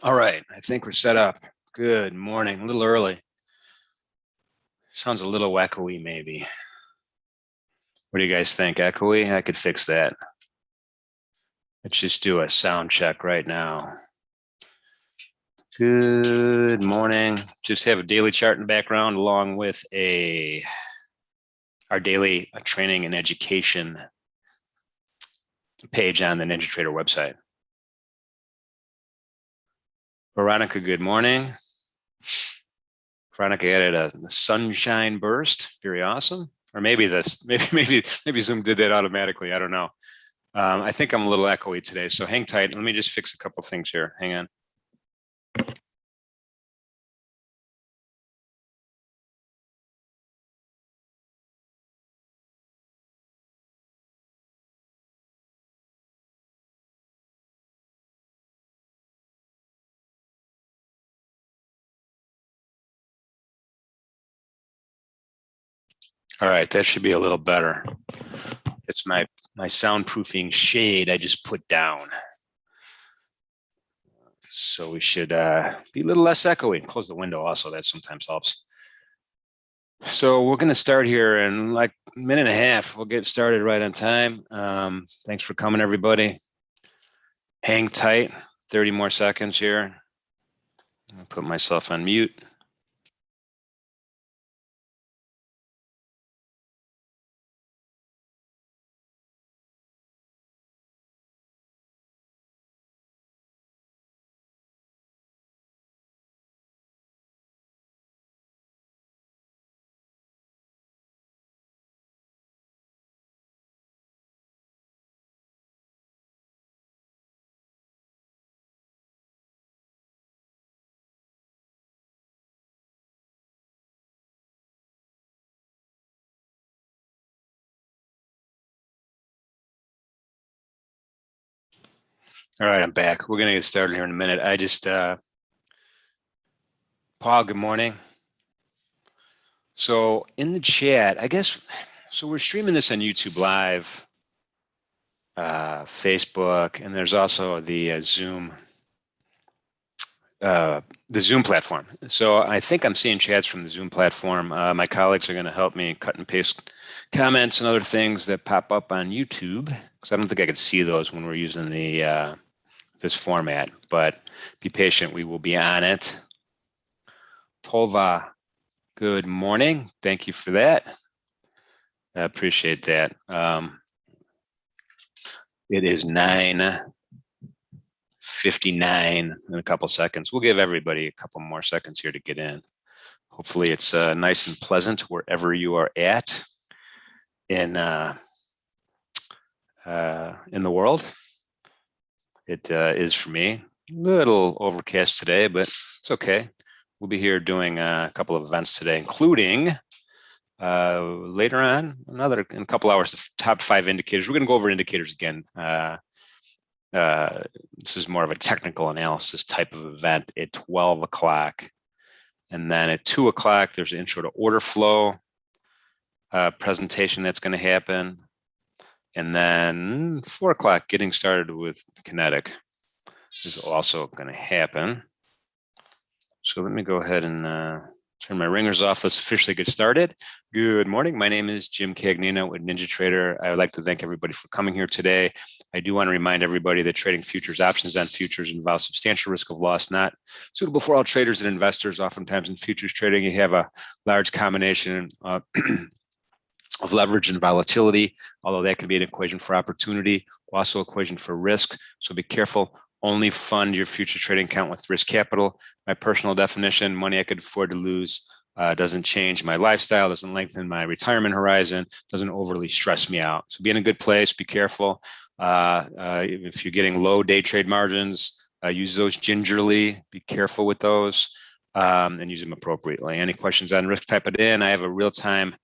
All right, I think we're set up. Good morning, a little early. Sounds a little echoey maybe. What do you guys think? Echoey? I could fix that. Let's just do a sound check right now. Good morning. Just have a daily chart in the background along with our daily training and education page on the NinjaTrader website. Veronica, good morning. Veronica added a sunshine burst. Very awesome. Or maybe Zoom did that automatically. I don't know. I think I'm a little echoey today, so hang tight. Let me just fix a couple things here. Hang on. All right, that should be a little better. It's my soundproofing shade I just put down. So we should be a little less echoey. Close the window also, that sometimes helps. So we're gonna start here in like a minute and a half. We'll get started right on time. Thanks for coming, everybody. Hang tight, 30 more seconds here. I'll put myself on mute. All right, I'm back. We're gonna get started here in a minute. I just, Paul, good morning. So in the chat, I guess, so we're streaming this on YouTube Live, Facebook, and there's also the Zoom platform. So I think I'm seeing chats from the Zoom platform. My colleagues are going to help me cut and paste comments and other things that pop up on YouTube, because I don't think I could see those when we're using the this format. But be patient; we will be on it. Tova, good morning. Thank you for that. I appreciate that. It is 9:59 in a couple seconds. We'll give everybody a couple more seconds here to get in. Hopefully it's nice and pleasant wherever you are at in the world. It is for me. A little overcast today, but it's okay. We'll be here doing a couple of events today, including later on, in a couple hours, the top 5 indicators. We're going to go over indicators again. This is more of a technical analysis type of event at 12 o'clock. And then at 2 o'clock, there's an intro to order flow presentation that's going to happen. And then 4 o'clock, getting started with kinetic is also going to happen. So let me go ahead and turn my ringers off. Let's officially get started. Good morning. My name is Jim Cagnina with NinjaTrader. I would like to thank everybody for coming here today. I do want to remind everybody that trading futures options on futures involves substantial risk of loss, not suitable for all traders and investors. Oftentimes in futures trading, you have a large combination of leverage and volatility, although that can be an equation for opportunity, also equation for risk. So be careful. Only fund your future trading account with risk capital. My personal definition, money I could afford to lose, doesn't change my lifestyle, doesn't lengthen my retirement horizon, doesn't overly stress me out. So be in a good place, be careful. If you're getting low day trade margins, use those gingerly, be careful with those, and use them appropriately. Any questions on risk, type it in. I have a real-time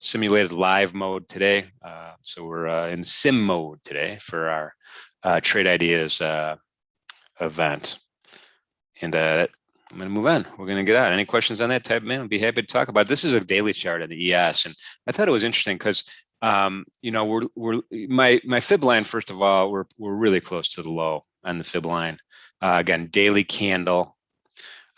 simulated live mode today. So we're in sim mode today for our Trade Ideas event. And I'm going to move on. We're going to get out. Any questions on that? Type them in. I'll be happy to talk about it. This is a daily chart of the ES. And I thought it was interesting because, you know, my fib line, first of all, we're really close to the low. on the fib line. Again, daily candle.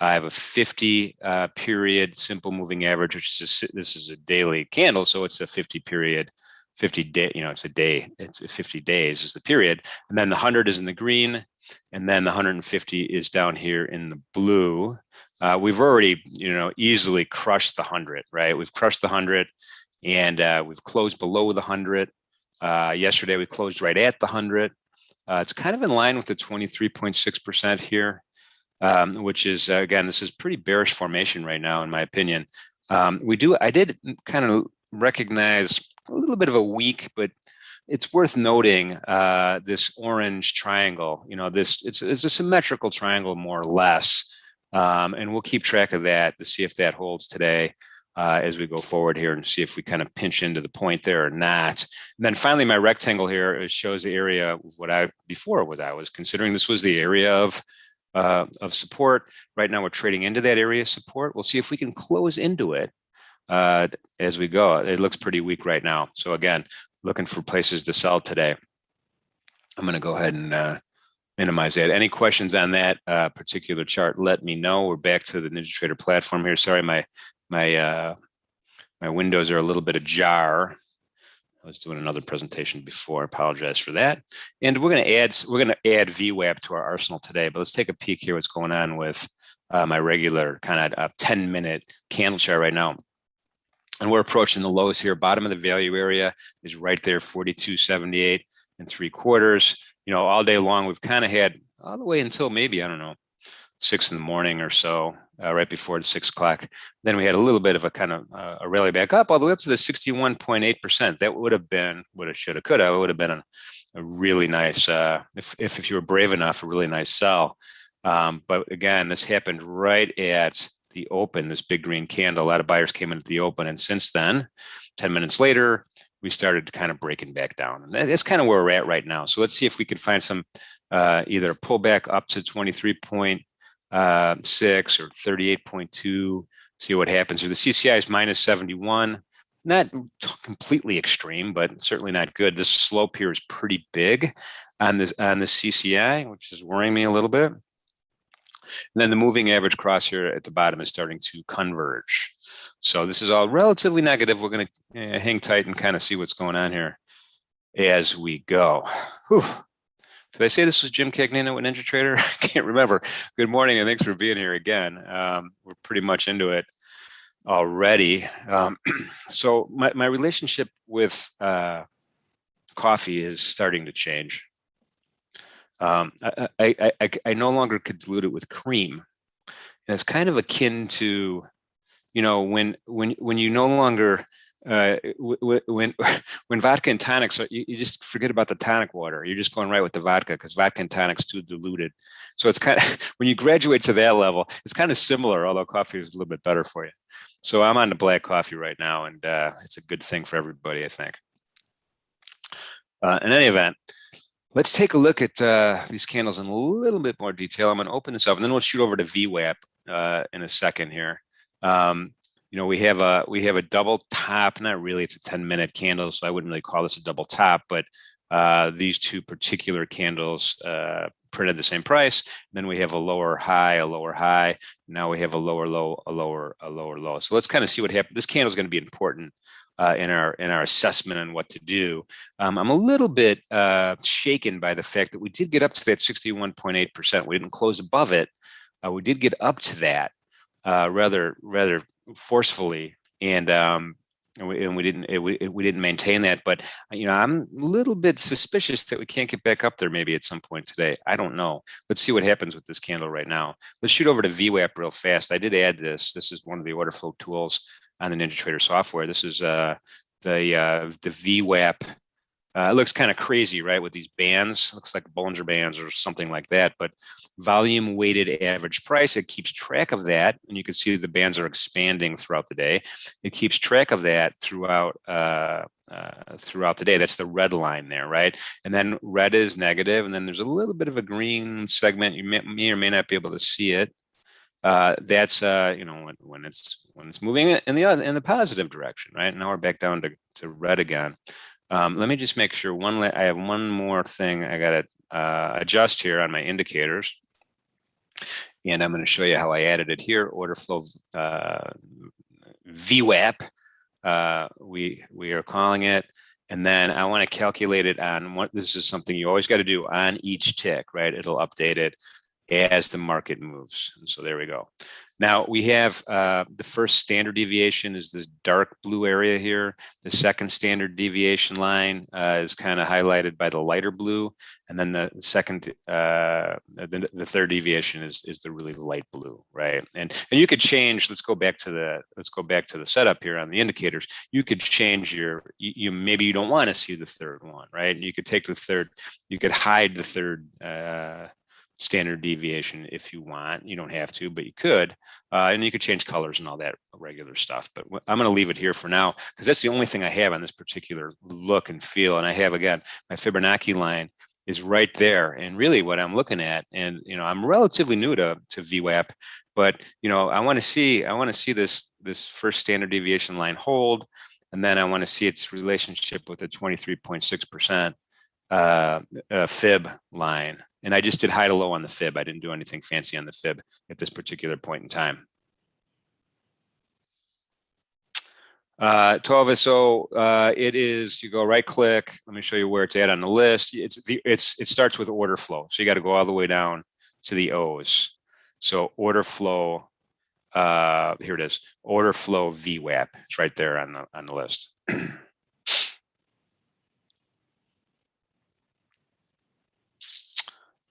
I have a 50 period simple moving average, which is this is a daily candle, so it's a 50 period, 50 day. It's a day. It's 50 days is the period, and then the 100 is in the green, and then the 150 is down here in the blue. We've already easily crushed the 100, right? We've crushed the 100, and we've closed below the 100. Yesterday we closed right at the 100. It's kind of in line with the 23.6% here. Which is, again, this is pretty bearish formation right now, in my opinion. I did kind of recognize a little bit of a weak, but it's worth noting this orange triangle. It's a symmetrical triangle, more or less, and we'll keep track of that to see if that holds today as we go forward here and see if we kind of pinch into the point there or not. And then finally, my rectangle here shows the area of what I was considering this was the area of support. Right now we're trading into that area of support. We'll see if we can close into it as we go. It looks pretty weak right now. So again, looking for places to sell today. I'm going to go ahead and minimize that. Any questions on that particular chart, let me know. We're back to the NinjaTrader platform here. Sorry, my windows are a little bit ajar. I was doing another presentation before. I apologize for that. And we're going to add VWAP to our arsenal today. But let's take a peek here. What's going on with my regular kind of 10-minute candle chart right now. And we're approaching the lows here. Bottom of the value area is right there, 42.78 3/4. All day long we've kind of had all the way until maybe 6 in the morning or so. Right before the 6 o'clock. Then we had a little bit of a kind of a rally back up all the way up to the 61.8%. That would have been, woulda, shoulda, coulda, would have been a really nice, if you were brave enough, a really nice sell. But again, this happened right at the open, this big green candle. A lot of buyers came in at the open. And since then, 10 minutes later, we started kind of breaking back down. And that's kind of where we're at right now. So let's see if we could find some either pullback up to 23.6 or 38.2, see what happens. Or the CCI is minus 71, not completely extreme, but certainly not good. This slope here is pretty big on the CCI, which is worrying me a little bit. And then the moving average cross here at the bottom is starting to converge. So this is all relatively negative. We're going to hang tight and kind of see what's going on here as we go. Whew. Did I say this was Jim Cagnina with NinjaTrader? I can't remember. Good morning and thanks for being here again. We're pretty much into it already. So my relationship with coffee is starting to change. I no longer could dilute it with cream. And it's kind of akin to, when you no longer when vodka and tonics, you just forget about the tonic water. You're just going right with the vodka because vodka and tonic's too diluted. So it's kind of, when you graduate to that level, it's kind of similar, although coffee is a little bit better for you. So I'm on the black coffee right now, and it's a good thing for everybody, I think. In any event, let's take a look at these candles in a little bit more detail. I'm going to open this up, and then we'll shoot over to VWAP in a second here. We have a double top. Not really, it's a 10-minute candle, so I wouldn't really call this a double top, but these two particular candles printed the same price. Then we have a lower high, a lower high. Now we have a lower low, a lower low. So let's kind of see what happens. This candle is going to be important in our assessment on what to do. I'm a little bit shaken by the fact that we did get up to that 61.8%. We didn't close above it. We did get up to that rather forcefully, and we didn't maintain that. But I'm a little bit suspicious that we can't get back up there maybe at some point today. I don't know. Let's see what happens with this candle right now. Let's shoot over to VWAP real fast. I did add this. This is one of the order flow tools on the NinjaTrader software. This is the VWAP. It looks kind of crazy, right? With these bands, looks like Bollinger Bands or something like that. But volume weighted average price, it keeps track of that, and you can see the bands are expanding throughout the day. It keeps track of that throughout the day. That's the red line there, right? And then red is negative, and then there's a little bit of a green segment. You may or may not be able to see it. That's when it's moving in the positive direction, right? Now we're back down to red again. Let me just make sure I have one more thing I gotta adjust here on my indicators. And I'm going to show you how I added it here. Order flow VWAP, we are calling it. And then I want to calculate it on what, this is something you always got to do on each tick, right? It'll update it as the market moves. And so there we go. Now we have the first standard deviation is this dark blue area here. The second standard deviation line is kind of highlighted by the lighter blue, and then the second, the third deviation is the really light blue, right? And you could change. Let's go back to the setup here on the indicators. You could change your maybe you don't want to see the third one, right? And you could take the third. You could hide the third. Standard deviation if you want. You don't have to, but you could, and you could change colors and all that regular stuff. But I'm going to leave it here for now because that's the only thing I have on this particular look and feel. And I have, again, my Fibonacci line is right there, and really what I'm looking at, and I'm relatively new to VWAP, but I want to see this first standard deviation line hold, and then I want to see its relationship with the 23.6% fib line. And I just did high to low on the fib. I didn't do anything fancy on the fib at this particular point in time. 12 SO, it is, you go right click. Let me show you where it's at on the list. It starts with order flow. So you got to go all the way down to the O's. So order flow, here it is, order flow VWAP. It's right there on the list.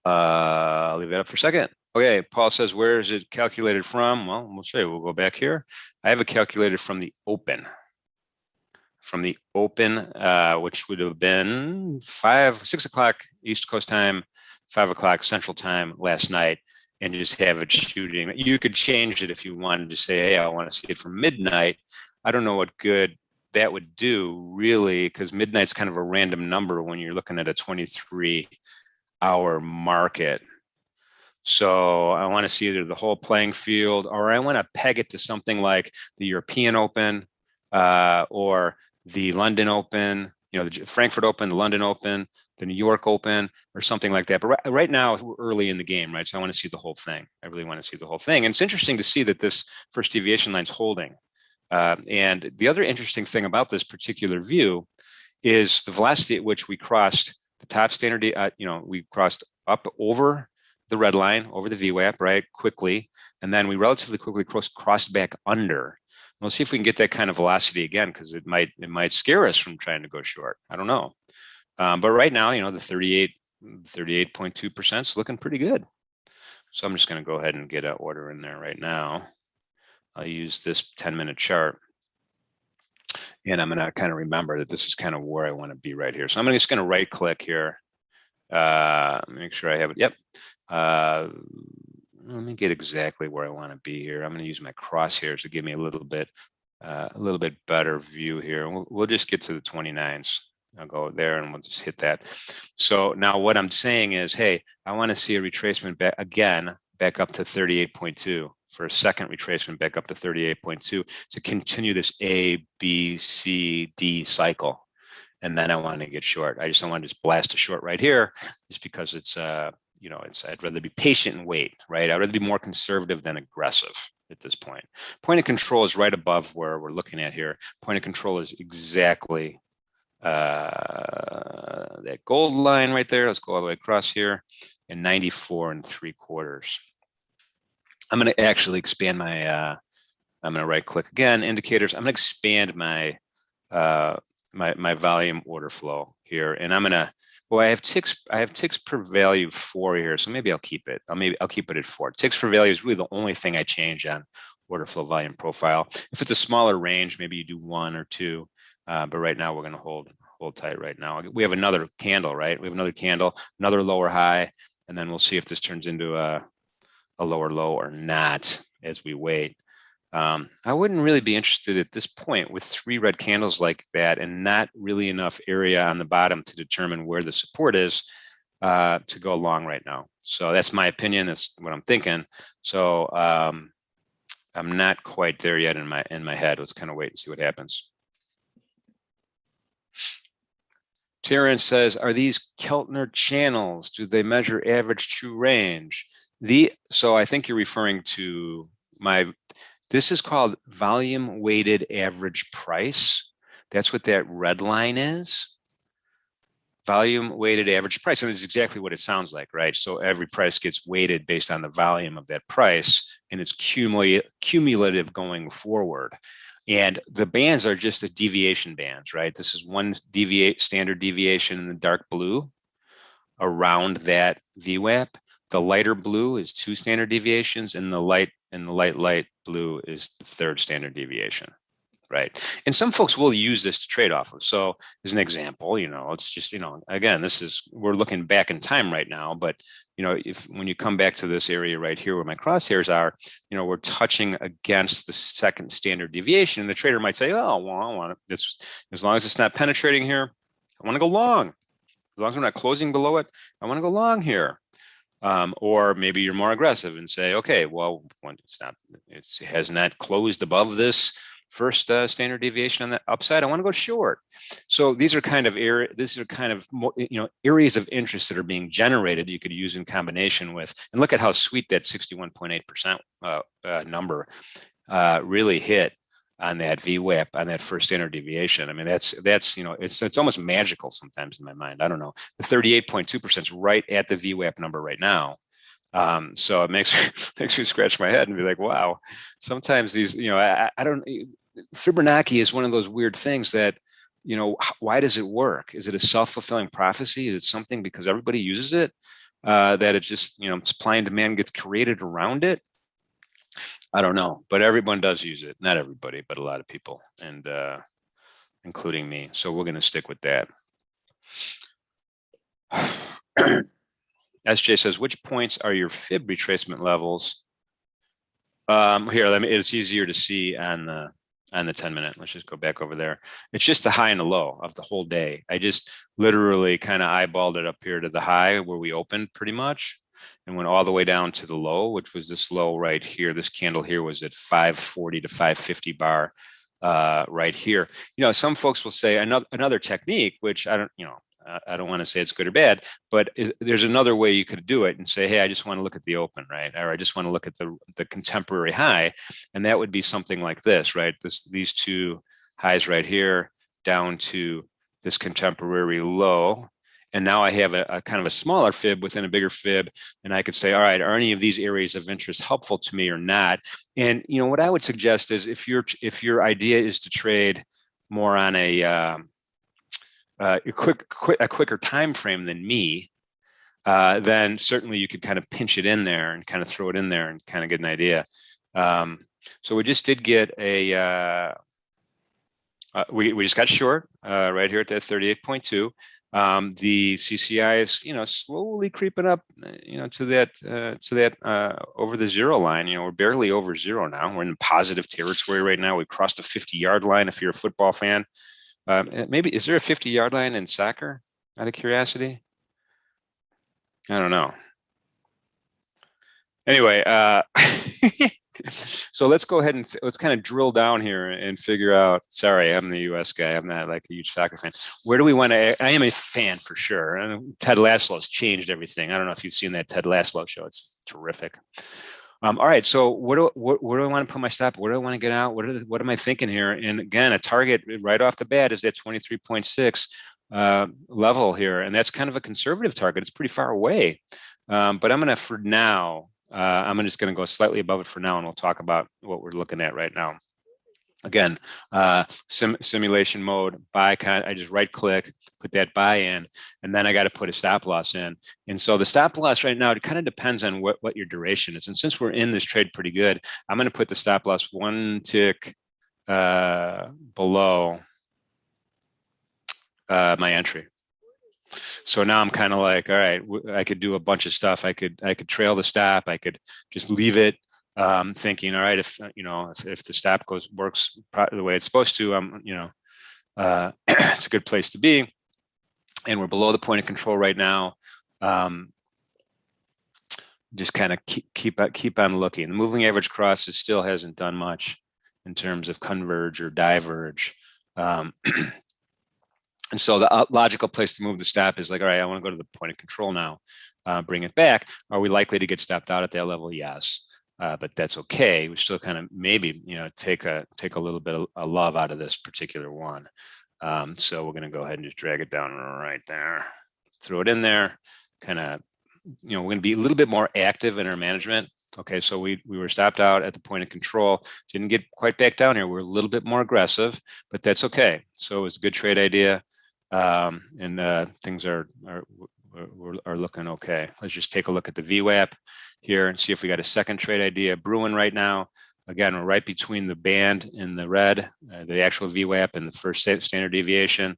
I'll leave that up for a second. Okay, Paul says, where is it calculated from? Well, we'll show you. We'll go back here. I have it calculated from the open. From the open, which would have been 6 o'clock East Coast time, 5 o'clock Central time last night, and you just have it shooting. You could change it if you wanted to say, hey, I want to see it from midnight. I don't know what good that would do, really, because midnight's kind of a random number when you're looking at a 23-hour market. So I want to see either the whole playing field, or I want to peg it to something like the European Open or the London Open, the Frankfurt Open, the London Open, the New York Open, or something like that. But right now we're early in the game, right? So I want to see the whole thing. I really want to see the whole thing. And it's interesting to see that this first deviation line's holding. And the other interesting thing about this particular view is the velocity at which we crossed the top standard, we crossed up over the red line, over the VWAP, right, quickly. And then we relatively quickly crossed back under. We'll see if we can get that kind of velocity again, because it might scare us from trying to go short. I don't know. But right now, the 38.2% is looking pretty good. So I'm just going to go ahead and get an order in there right now. I'll use this 10-minute chart. And I'm going to kind of remember that this is kind of where I want to be right here. So I'm just going to right click here. Make sure I have it. Yep. Let me get exactly where I want to be here. I'm going to use my crosshairs to give me a little bit better view here. We'll just get to the 29s. I'll go there and we'll just hit that. So now what I'm saying is, hey, I want to see a retracement back up to 38.2. For a second retracement back up to 38.2 to continue this A, B, C, D cycle. And then I want to get short. I just don't want to just blast a short right here just because it's, I'd rather be patient and wait, right? I'd rather be more conservative than aggressive at this point. Point of control is right above where we're looking at here. Point of control is exactly that gold line right there. Let's go all the way across here, and 94 3/4. I'm going to actually expand my, I'm going to right click again, indicators. I'm going to expand my, my volume order flow here. And I'm going to, I have ticks per value 4 here. So maybe I'll keep it. I'll keep it at 4. Ticks per value is really the only thing I change on order flow volume profile. If it's a smaller range, maybe you do 1 or 2. But right now we're going to hold tight right now. We have another candle, right? We have another candle, another lower high, and then we'll see if this turns into a lower low or not as we wait. I wouldn't really be interested at this point with 3 red candles like that and not really enough area on the bottom to determine where the support is to go long right now. So that's my opinion. That's what I'm thinking. So I'm not quite there yet in my head. Let's kind of wait and see what happens. Terrence says, are these Keltner channels? Do they measure average true range? So I think you're referring to this is called volume weighted average price. That's what that red line is. Volume weighted average price. And it's exactly what it sounds like, right? So every price gets weighted based on the volume of that price, and it's cumulative going forward. And the bands are just the deviation bands, right? This is one standard deviation in the dark blue around that VWAP. The lighter blue is 2 standard deviations, and the light blue is the 3rd standard deviation, right? And some folks will use this to trade off of. So as an example, it's just, again, we're looking back in time right now, but when you come back to this area right here where my crosshairs are, we're touching against the 2nd standard deviation. And the trader might say, oh, well, I want it. As long as it's not penetrating here, I want to go long. As long as we're not closing below it, I want to go long here. Or maybe you're more aggressive and say, okay, well, it has not closed above this 1st standard deviation on the upside, I want to go short. So these are kind of areas of interest that are being generated. You could use in combination with, and look at how sweet that 61.8% number really hit on that VWAP, on that 1st standard deviation. I mean, that's it's almost magical sometimes in my mind. I don't know. The 38.2% is right at the VWAP number right now. So it makes me scratch my head and be like, wow. Sometimes these, I don't. Fibonacci is one of those weird things that, why does it work? Is it a self-fulfilling prophecy? Is it something because everybody uses it that it just, supply and demand gets created around it? I don't know, but everyone does use it. Not everybody, but a lot of people, and including me. So we're going to stick with that. SJ says, which points are your fib retracement levels? Here, it's easier to see on the 10-minute. Let's just go back over there. It's just the high and the low of the whole day. I just literally kind of eyeballed it up here to the high where we opened pretty much, and went all the way down to the low, which was this low right here. This candle here was at 540 to 550 bar right here. Some folks will say another technique, which I don't want to say it's good or bad, but there's another way you could do it and say, hey, I just want to look at the open, right? Or I just want to look at the contemporary high. And that would be something like this, right? These 2 highs right here down to this contemporary low. And now I have a kind of a smaller fib within a bigger fib. And I could say, all right, are any of these areas of interest helpful to me or not? And, what I would suggest is if your idea is to trade more on a quicker time frame than me, then certainly you could kind of pinch it in there and kind of throw it in there and kind of get an idea. So we just did get we just got short right here at that 38.2. The CCI is slowly creeping up to that over the 0 line. We're barely over 0 now. We're in positive territory right now. We crossed the 50-yard line. If you're a football fan. Maybe, is there a 50-yard line in soccer, out of curiosity? I don't know. Anyway, so let's go ahead and let's kind of drill down here and figure out, sorry, I'm the US guy. I'm not like a huge soccer fan. Where do we want to, I am a fan for sure. And Ted Laslow's changed everything. I don't know if you've seen that Ted Laslow show. It's terrific. All right, so where do I want to put my stop? Where do I want to get out? What am I thinking here? And again, a target right off the bat is that 23.6 level here, and that's kind of a conservative target. It's pretty far away, but I'm going to, for now, I'm just going to go slightly above it for now, and we'll talk about what we're looking at right now. Again, simulation mode, buy, I just right click, put that buy in, and then I got to put a stop loss in. And so the stop loss right now, it kind of depends on what your duration is. And since we're in this trade pretty good, I'm going to put the stop loss 1 tick below my entry. So now I'm kind of like, all right, I could do a bunch of stuff. I could trail the stop. I could just leave it. Thinking, all right, if the stop works the way it's supposed to, it's a good place to be, and we're below the point of control right now. Just kind of keep on looking. The moving average crosses still hasn't done much in terms of converge or diverge. And so the logical place to move the stop is like, all right, I want to go to the point of control now, bring it back. Are we likely to get stopped out at that level? Yes. But that's okay. We still kind of maybe, take a little bit of love out of this particular one. So we're going to go ahead and just drag it down right there, throw it in there, kind of, we're going to be a little bit more active in our management. Okay, so we were stopped out at the point of control, didn't get quite back down here. We're a little bit more aggressive, but that's okay. So it was a good trade idea, and things are looking okay. Let's just take a look at the VWAP here and see if we got a second trade idea brewing right now. Again, we're right between the band in the red, the actual VWAP and the first standard deviation.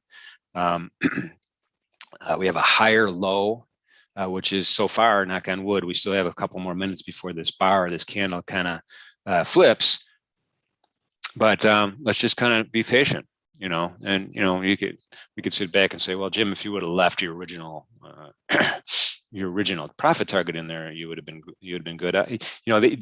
We have a higher low, which is so far, knock on wood, we still have a couple more minutes before this candle kind of flips. But let's just kind of be patient, and we could sit back and say, well, Jim, if you would have left your original profit target in there, you would have been good.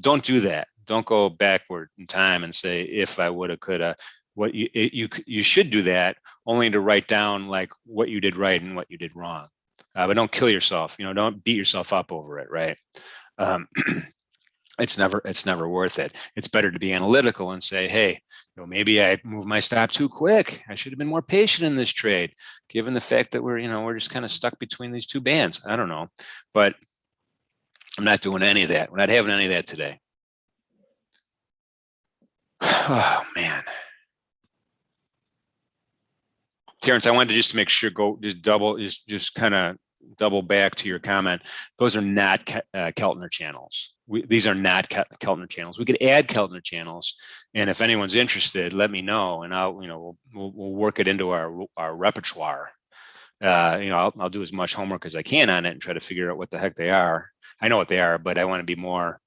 Don't do that. Don't go backward in time and say, if I would have, could have. What you should do that only to write down like what you did right and what you did wrong, but don't kill yourself. Don't beat yourself up over it. Right? It's never worth it. It's better to be analytical and say, hey, maybe I moved my stop too quick. I should have been more patient in this trade, given the fact that we're just kind of stuck between these two bands. I don't know, but I'm not doing any of that. We're not having any of that today. Oh man. Terrence, I wanted to just make sure, just kind of double back to your comment. Those are not Keltner channels. These are not Keltner channels. We could add Keltner channels, and if anyone's interested, let me know, and we'll work it into our repertoire. I'll do as much homework as I can on it and try to figure out what the heck they are. I know what they are, but I want to be more,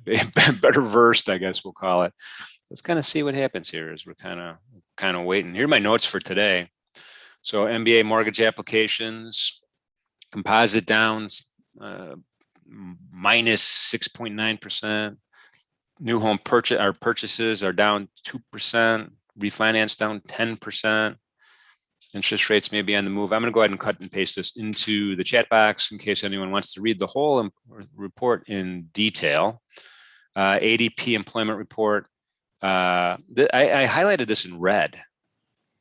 better versed, I guess we'll call it. Let's kind of see what happens here as we're kind of waiting. Here are my notes for today. So MBA mortgage applications, composite down minus 6.9%. New home purchases are down 2%. Refinance down 10%. Interest rates may be on the move. I'm going to go ahead and cut and paste this into the chat box in case anyone wants to read the whole report in detail. ADP Employment Report. I highlighted this in red.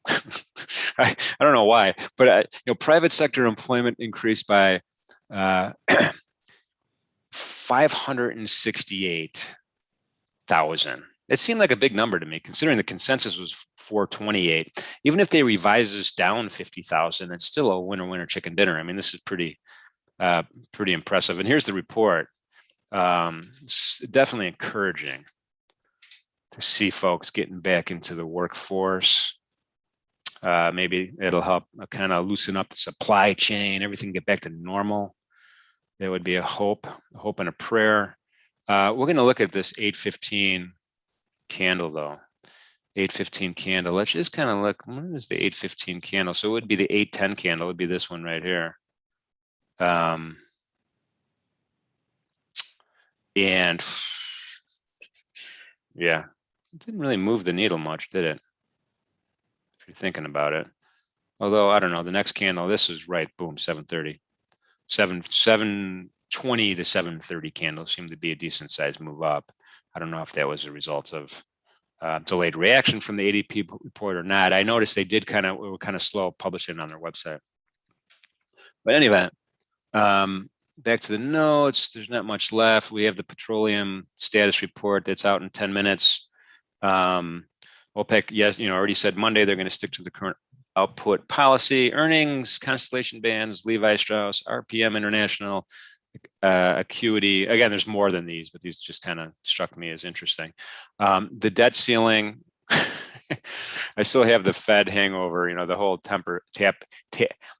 I don't know why, but private sector employment increased by 568,000. It seemed like a big number to me, considering the consensus was 428. Even if they revise this down 50,000, it's still a winner chicken dinner. I mean, this is pretty impressive. And here's the report. It's definitely encouraging to see folks getting back into the workforce. Maybe it'll help kind of loosen up the supply chain, everything get back to normal. There would be a hope and a prayer. We're going to look at this 815 candle though. 815 candle. Let's just kind of look. What is the 815 candle? So it would be the 810 candle. It would be this one right here. And yeah, it didn't really move the needle much, did it? If you're thinking about it. Although, I don't know, the next candle, this is right, boom, 730. 720 to 730 candles seemed to be a decent size move up. I don't know if that was a result of delayed reaction from the ADP report or not. I noticed they did were kind of slow publishing on their website. But anyway, back to the notes, there's not much left. We have the petroleum status report that's out in 10 minutes. OPEC, yes, already said Monday they're going to stick to the current output policy. Earnings, Constellation Bands, Levi Strauss, RPM International, Acuity. Again, there's more than these, but these just kind of struck me as interesting. The debt ceiling, I still have the Fed hangover, the whole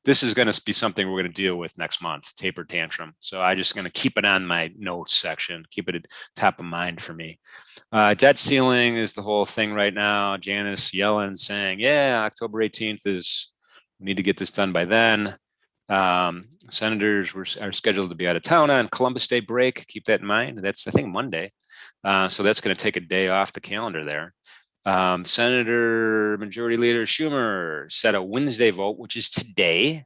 this is going to be something we're going to deal with next month, taper tantrum. So I'm just going to keep it on my notes section, keep it at top of mind for me. Debt ceiling is the whole thing right now. Janice Yellen saying, yeah, October 18th we need to get this done by then. Senators are scheduled to be out of town on Columbus Day break. Keep that in mind. That's, I think, Monday. So that's going to take a day off the calendar there. Senator Majority Leader Schumer set a Wednesday vote, which is today,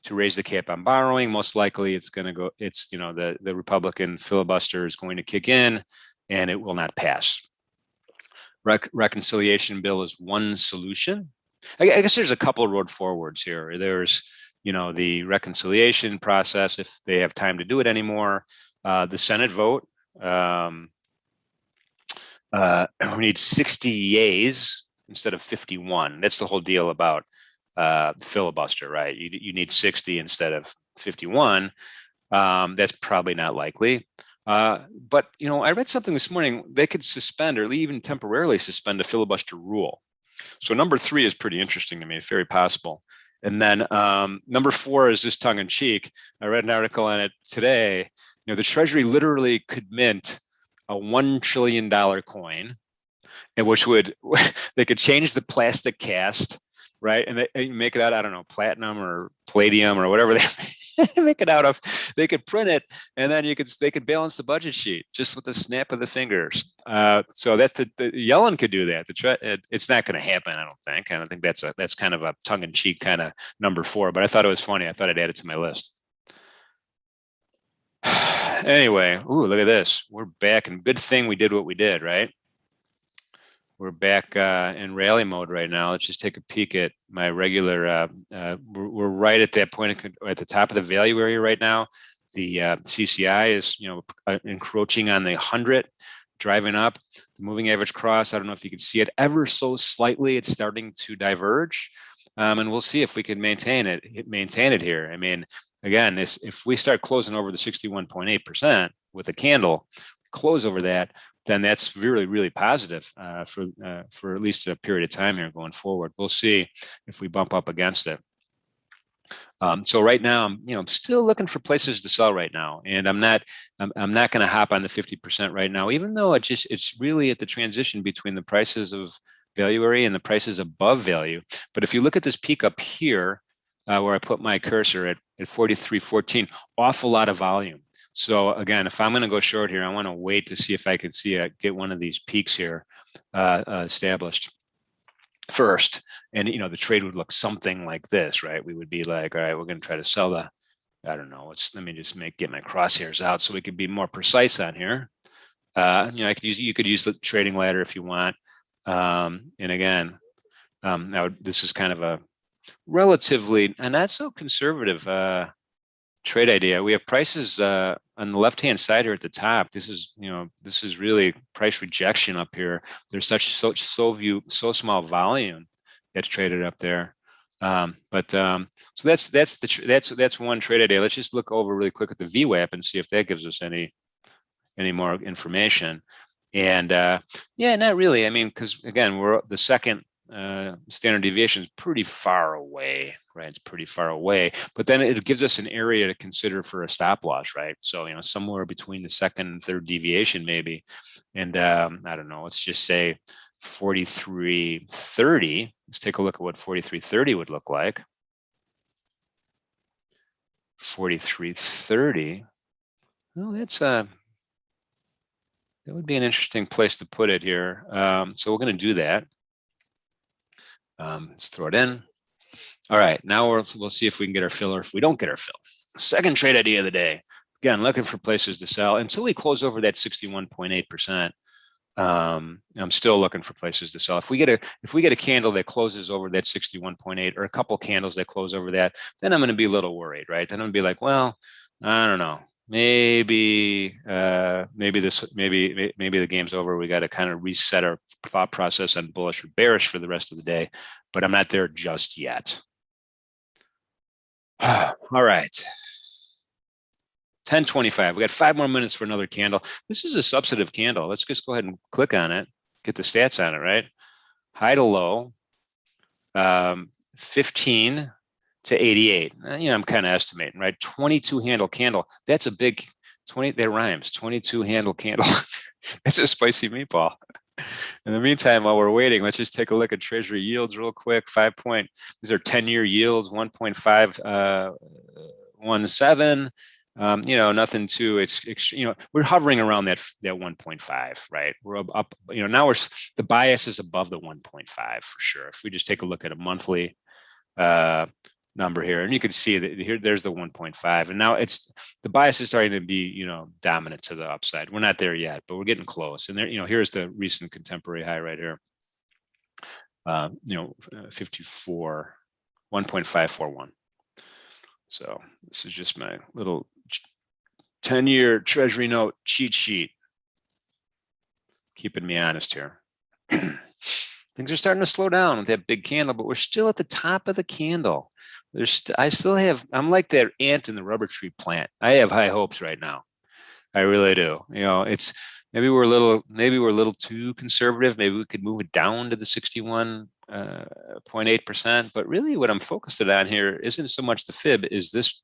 to raise the cap on borrowing. Most likely it's going to go, it's, you know, the Republican filibuster is going to kick in and it will not pass. Reconciliation bill is one solution. I guess there's a couple of road forwards here. There's, you know, the reconciliation process, if they have time to do it anymore. The Senate vote, we need 60 yays instead of 51. That's the whole deal about filibuster, right? You need 60 instead of 51. That's probably not likely. But, you know, I read something this morning, they could suspend or even temporarily suspend a filibuster rule. So number 3 is pretty interesting to me. It's very possible. And then number 4 is just tongue in cheek. I read an article on it today. You know, the Treasury literally could mint a $1 trillion coin, and which would, they could change the plastic cast, right? And they make it out, I don't know, platinum or palladium or whatever they make it out of. They could print it, and then they could balance the budget sheet just with the snap of the fingers. So that's the Yellen could do that. It's not going to happen, I don't think. I don't think that's kind of a tongue-in-cheek kind of number 4. But I thought it was funny. I thought I'd add it to my list. Anyway, ooh, look at this. We're back, and good thing we did what we did, right? We're back in rally mode right now. Let's just take a peek at my regular, we're right at that point at the top of the value area right now. The CCI is, you know, encroaching on the 100, driving up. The moving average cross, I don't know if you can see it ever so slightly. It's starting to diverge. And we'll see if we can maintain it here. I mean, again, if we start closing over the 61.8% with a candle, close over that, then that's really, really positive for at least a period of time here going forward. We'll see if we bump up against it. So right now, I'm still looking for places to sell right now, and I'm not going to hop on the 50% right now, even though it's really at the transition between the prices of value area and the prices above value. But if you look at this peak up here, where I put my cursor at 43.14, awful lot of volume. So again, if I'm going to go short here, I want to wait to see if I can get one of these peaks here established first. And, the trade would look something like this, right? We would be like, all right, we're going to try to sell I don't know, let me just get my crosshairs out so we could be more precise on here. You could use the trading ladder if you want. And again, now this is kind of a relatively not so conservative trade idea. We have prices on the left-hand side here at the top. This is really price rejection up here. There's so small volume that's traded up there. So that's one trade idea. Let's just look over really quick at the VWAP and see if that gives us any more information. And yeah, not really. I mean, because again, we're the second standard deviation is pretty far away, right? It's pretty far away, but then it gives us an area to consider for a stop loss, right? So, somewhere between the second and third deviation, maybe. And I don't know, let's just say 43.30. Let's take a look at what 43.30 would look like. 43.30. Well, that would be an interesting place to put it here. So we're going to do that. Let's throw it in. All right, now we'll see if we can get our fill or if we don't get our fill. Second trade idea of the day. Again, looking for places to sell until we close over that 61.8%. I'm still looking for places to sell. If we get a candle that closes over that 61.8 or a couple candles that close over that, then I'm going to be a little worried, right? Then I'm going to be like, well, I don't know. Maybe the game's over. We got to kind of reset our thought process on bullish or bearish for the rest of the day, but I'm not there just yet. All right. 10:25. We got 5 more minutes for another candle. This is a substantive candle. Let's just go ahead and click on it, get the stats on it, right? High to low, 15 to 88. I'm kind of estimating, right? 22 handle candle. That's a big 20. That rhymes. 22 handle candle. That's a spicy meatball. In the meantime, while we're waiting, let's just take a look at Treasury yields real quick. These are 10-year yields, 1.517. You know, nothing too, you know, we're hovering around that 1.5, right? We're up, you know, now the bias is above the 1.5 for sure. If we just take a look at a monthly number here, and you can see that here, there's the 1.5, and now the bias is starting to be, you know, dominant to the upside. We're not there yet, but we're getting close. And there, you know, here's the recent contemporary high right here. You know, 54, 1.541. So this is just my little 10-year Treasury note cheat sheet, keeping me honest here. Things are starting to slow down with that big candle, but we're still at the top of the candle. I'm like that ant in the rubber tree plant. I have high hopes right now. I really do. You know, maybe we're a little too conservative. Maybe we could move it down to the 61.8%. But really, what I'm focused on here isn't so much the fib. Is this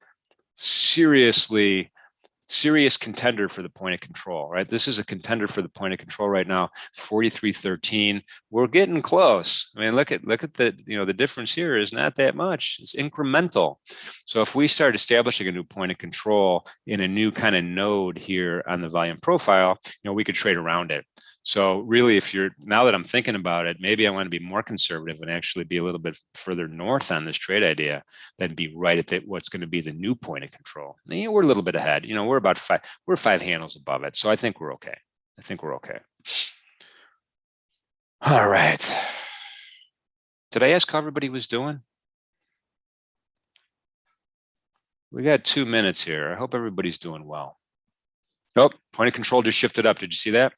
serious contender for the point of control, right? This is a contender for the point of control right now, 43.13. We're getting close. I mean, look at the, you know, the difference here is not that much. It's incremental. So if we start establishing a new point of control in a new kind of node here on the volume profile, you know, we could trade around it. So really, now that I'm thinking about it, maybe I want to be more conservative and actually be a little bit further north on this trade idea than be right at what's going to be the new point of control. And, you know, we're a little bit ahead. You know, we're five handles above it. So I think we're okay. All right. Did I ask how everybody was doing? We got 2 minutes here. I hope everybody's doing well. Oh, point of control just shifted up. Did you see that?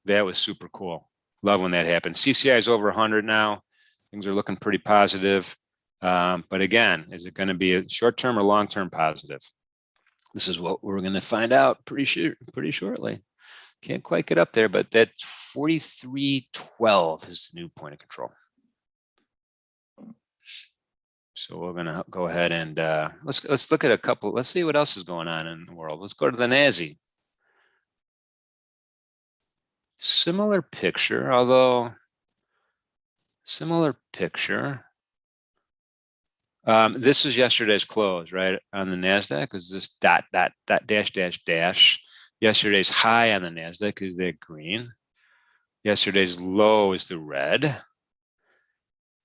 That was super cool. Love when that happens. CCI is over 100 now. Things are looking pretty positive. But again, is it going to be a short-term or long-term positive? This is what we're going to find out pretty shortly. Can't quite get up there, but that 43.12 is the new point of control. So we're going to go ahead and let's look at a couple. Let's see what else is going on in the world. Let's go to the NASI. Similar picture, although similar picture. This is yesterday's close, right? On the NASDAQ is this dot, dash, dash, dash. Yesterday's high on the NASDAQ is that green. Yesterday's low is the red.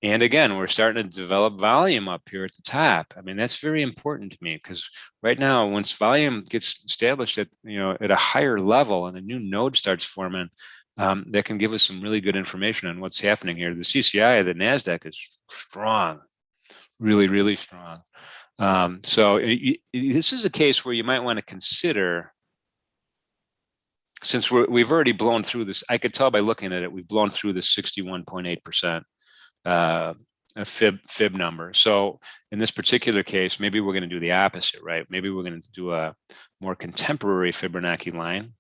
And again, we're starting to develop volume up here at the top. I mean, that's very important to me because right now, once volume gets established at, you know, at a higher level and a new node starts forming, that can give us some really good information on what's happening here. The CCI of the NASDAQ is strong, really, really strong. So this is a case where you might want to consider, since we've already blown through this, I could tell by looking at it, we've blown through the 61.8%. Fib number. So in this particular case, maybe we're going to do the opposite, right? Maybe we're going to do a more contemporary Fibonacci line,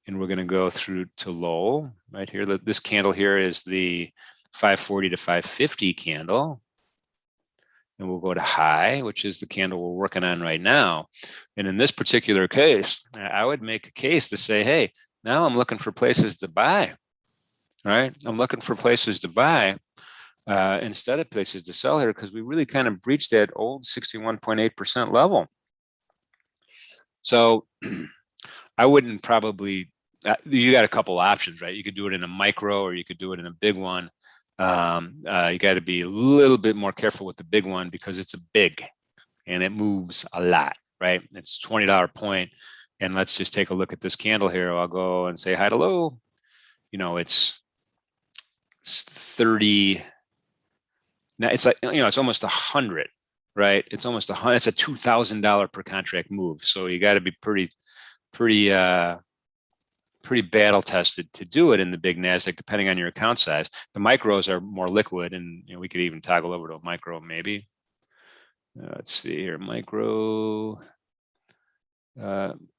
and we're going to go through to low right here. This candle here is the 540 to 550 candle, and we'll go to high, which is the candle we're working on right now. And in this particular case, I would make a case to say, hey, now I'm looking for places to buy, right? I'm looking for places to buy. Instead of places to sell here, because we really kind of breached that old 61.8% level. So I wouldn't probably, you got a couple options, right? You could do it in a micro or you could do it in a big one. You got to be a little bit more careful with the big one because it's a big and it moves a lot, right? It's $20 point. And let's just take a look at this candle here. I'll go and say high to low. You know, it's 30. Now it's like, you know, it's almost 100, right? It's almost 100. It's a $2,000 per contract move. So you got to be pretty battle tested to do it in the big NASDAQ, depending on your account size. The micros are more liquid, and you know, we could even toggle over to a micro maybe. Let's see here, micro.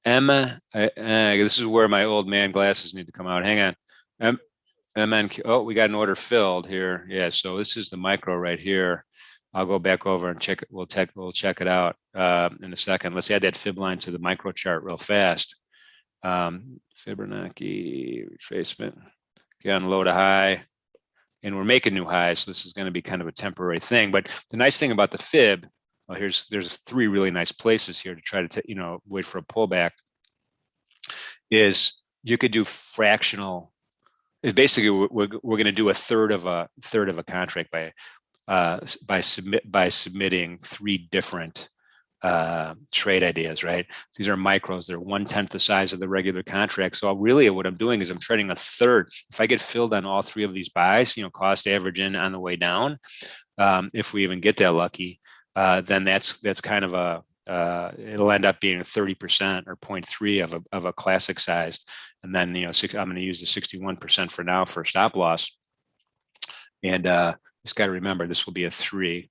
Emma, this is where my old man glasses need to come out. Hang on. MNQ, oh, we got an order filled here. Yeah, so this is the micro right here. I'll go back over and check it. We'll check it out in a second. Let's add that fib line to the micro chart real fast. Fibonacci retracement. Again, low to high. And we're making new highs, so this is going to be kind of a temporary thing. But the nice thing about the fib, well, there's 3 really nice places here to try to wait for a pullback. Is you could do fractional. Is basically we're going to do a third of a contract by submitting 3 different trade ideas, right? These are micros. They're 1/10 the size of the regular contract. So really what I'm doing is I'm trading a third. If I get filled on all 3 of these buys, cost average in on the way down, if we even get that lucky, then that's kind of it'll end up being 30% or 0.3 of a classic sized. And then, I'm going to use the 61% for now for stop loss. And just got to remember, this will be a 3.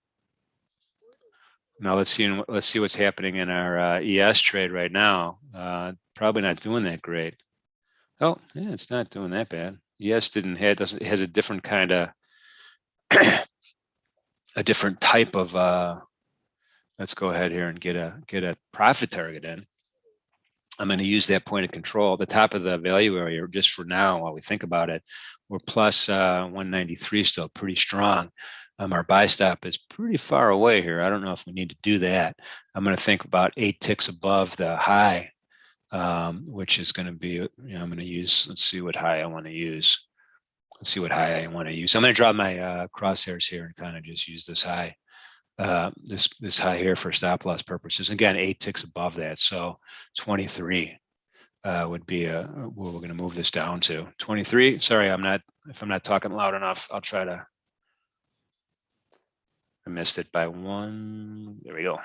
Now let's see what's happening in our ES trade right now. Probably not doing that great. Oh, yeah, it's not doing that bad. ES it has a different kind of a different type of let's go ahead here and get a profit target in. I'm going to use that point of control, the top of the value area, just for now while we think about it. We're plus 193 still, pretty strong. Our buy stop is pretty far away here. I don't know if we need to do that. I'm going to think about 8 ticks above the high, which is going to be, I'm going to use, let's see what high I want to use. Let's see what high I want to use. I'm going to draw my crosshairs here and kind of just use this high. This high here for stop loss purposes. Again, 8 ticks above that. So 23 would be where we're going to move this down to. 23. Sorry, if I'm not talking loud enough, I'll try to. I missed it by 1. There we go.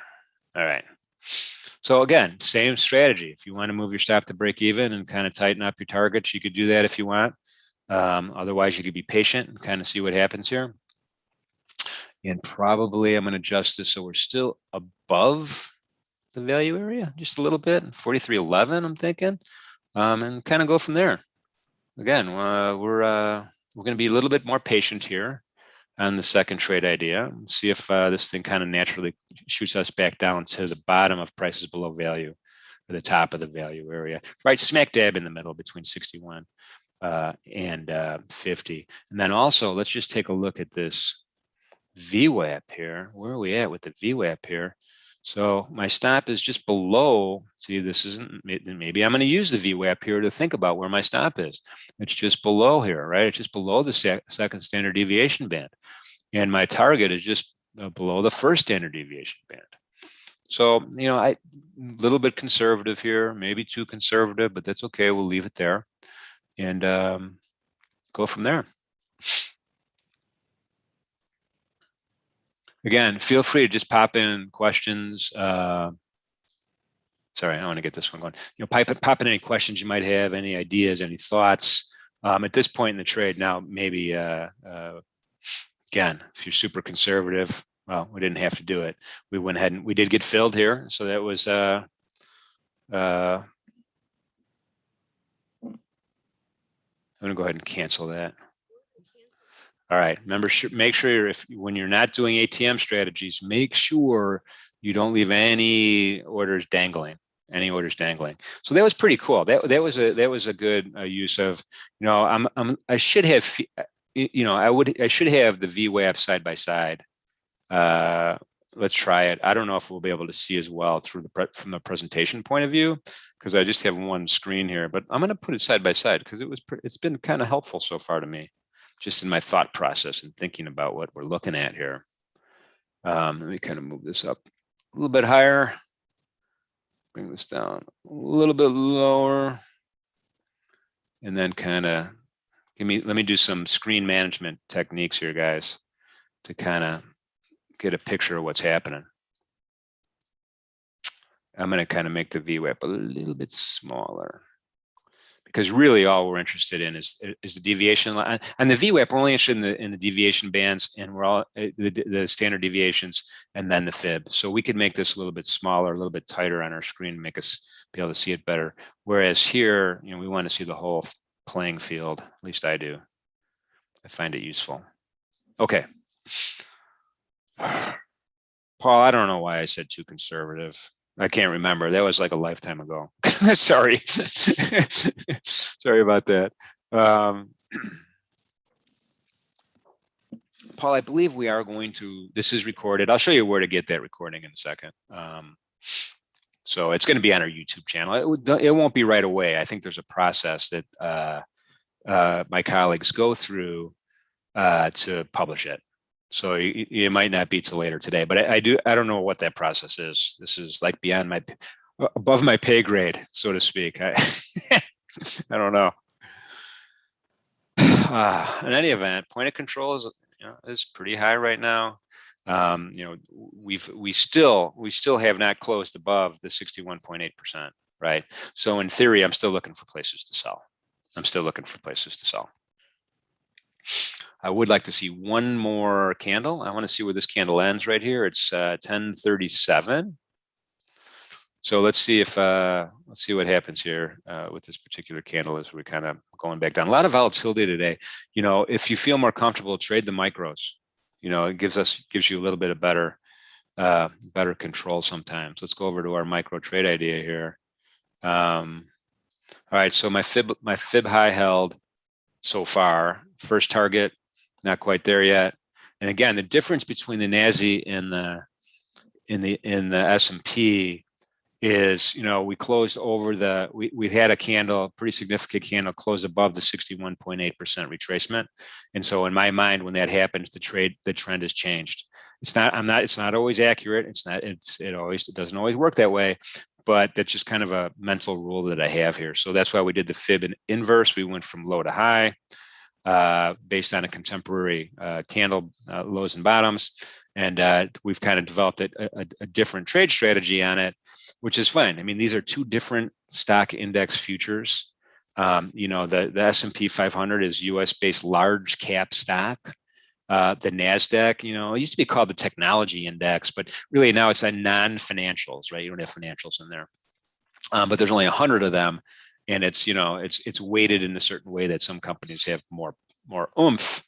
All right. So again, same strategy. If you want to move your stop to break even and kind of tighten up your targets, you could do that if you want. Otherwise, you could be patient and kind of see what happens here. And probably I'm going to adjust this so we're still above the value area just a little bit, 43.11, I'm thinking, and kind of go from there. Again, we're going to be a little bit more patient here on the second trade idea. See if this thing kind of naturally shoots us back down to the bottom of prices below value, or the top of the value area, right smack dab in the middle between 61 and 50. And then also, let's just take a look at this VWAP here. Where are we at with the VWAP here? So my stop is just below. See, this isn't, maybe I'm going to use the VWAP here to think about where my stop is. It's just below here, right? It's just below the second standard deviation band. And my target is just below the first standard deviation band. So, a little bit conservative here, maybe too conservative, but that's okay. We'll leave it there and go from there. Again, feel free to just pop in questions. Sorry, I want to get this one going. Pop in any questions you might have, any ideas, any thoughts. At this point in the trade now, maybe, again, if you're super conservative, well, we didn't have to do it. We went ahead and we did get filled here. So that was, I'm going to go ahead and cancel that. All right, remember, make sure when you're not doing ATM strategies, make sure you don't leave any orders dangling. So that was pretty cool. That was a good use of, I should have, I should have the VWAP side by side. Let's try it. I don't know if we'll be able to see as well from the presentation point of view, because I just have one screen here, but I'm going to put it side by side because it's been kind of helpful so far to me, just in my thought process and thinking about what we're looking at here. Let me kind of move this up a little bit higher, bring this down a little bit lower, and then kind of let me do some screen management techniques here, guys, to kind of get a picture of what's happening. I'm going to kind of make the VWAP a little bit smaller, because really all we're interested in is the deviation line. And the VWAP, we're only interested in the deviation bands, and we're all the standard deviations, and then the fib. So we could make this a little bit smaller, a little bit tighter on our screen to make us be able to see it better. Whereas here, we want to see the whole playing field. At least I do. I find it useful. Okay. Paul, I don't know why I said too conservative. I can't remember. That was like a lifetime ago. Sorry. Sorry about that. Paul, I believe we are going to, this is recorded. I'll show you where to get that recording in a second. So it's going to be on our YouTube channel. It won't be right away. I think there's a process that my colleagues go through to publish it. So it might not be till later today, but I don't know what that process is. This is like above my pay grade, so to speak. I don't know. In any event, point of control is pretty high right now. We still have not closed above the 61.8%, right? So in theory, I'm still looking for places to sell. I would like to see one more candle. I want to see where this candle ends right here. It's 1037. So let's see what happens here with this particular candle as we're kind of going back down. A lot of volatility today. If you feel more comfortable, trade the micros. It gives you a little bit of better control sometimes. Let's go over to our micro trade idea here. All right, so my fib high held so far. First target, not quite there yet. And again, the difference between the NASI and the S&P is, we closed over we had a candle, pretty significant candle, close above the 61.8% retracement. And so in my mind, when that happens, the trend has changed. It's not always accurate. It doesn't always work that way, but that's just kind of a mental rule that I have here. So that's why we did the fib inverse. We went from low to high based on a contemporary candle lows and bottoms. And we've kind of developed a different trade strategy on it, which is fine. I mean, these are two different stock index futures. The S&P 500 is US-based large cap stock. The NASDAQ, it used to be called the technology index, but really now it's a non-financials, right? You don't have financials in there. But there's only 100 of them. And it's weighted in a certain way that some companies have more oomph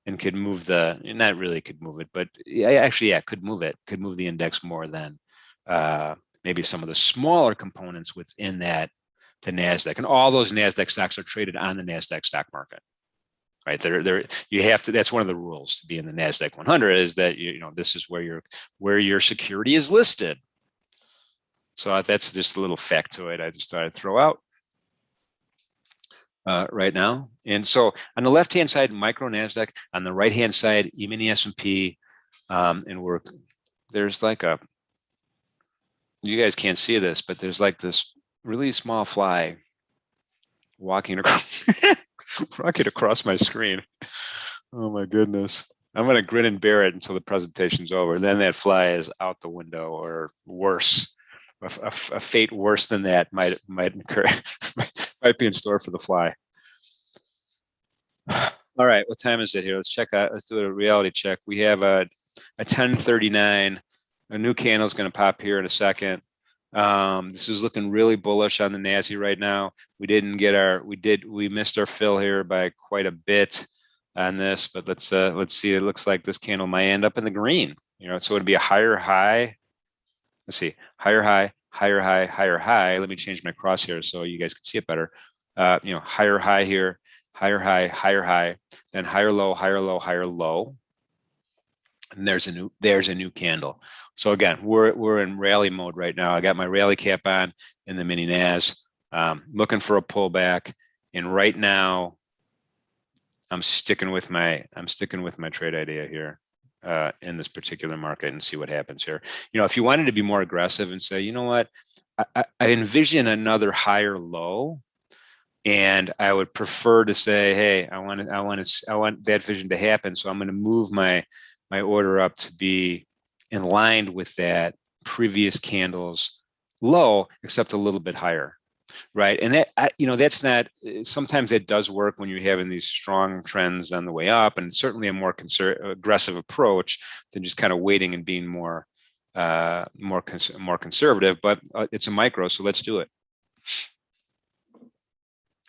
and could move not really could move it, but could move the index more than maybe some of the smaller components within the NASDAQ. And all those NASDAQ stocks are traded on the NASDAQ stock market, right? That's one of the rules to be in the NASDAQ 100 is that, this is where your security is listed. So that's just a little fact to it. I just thought I'd throw out right now. And so on the left-hand side, micro NASDAQ, on the right-hand side, E-mini S&P, and there's like you guys can't see this, but there's like this really small fly walking across my screen. Oh my goodness. I'm going to grin and bear it until the presentation's over. Then that fly is out the window, or worse. A fate worse than that might occur, might be in store for the fly. All right, what time is it here? Let's do a reality check. We have a 1039. A new candle is going to pop here in a second. This is looking really bullish on the NASI right now. We missed our fill here by quite a bit on this, but let's see. It looks like this candle might end up in the green. So it'd be a higher high. Let's see, higher high, higher high, higher high. Let me change my crosshair so you guys can see it better. Higher high here, higher high, then higher low, higher low, higher low. And there's a new candle. So again, we're in rally mode right now. I got my rally cap on in the mini NAS, looking for a pullback. And right now, I'm sticking with my trade idea here. In this particular market and see what happens here. If you wanted to be more aggressive and say, you know what, I envision another higher low, and I would prefer to say, hey, I want that vision to happen. So I'm going to move my order up to be in line with that previous candle's low, except a little bit higher. Right. And that's not, sometimes that does work when you're having these strong trends on the way up, and certainly a more aggressive approach than just kind of waiting and being more conservative, but it's a micro. So let's do it.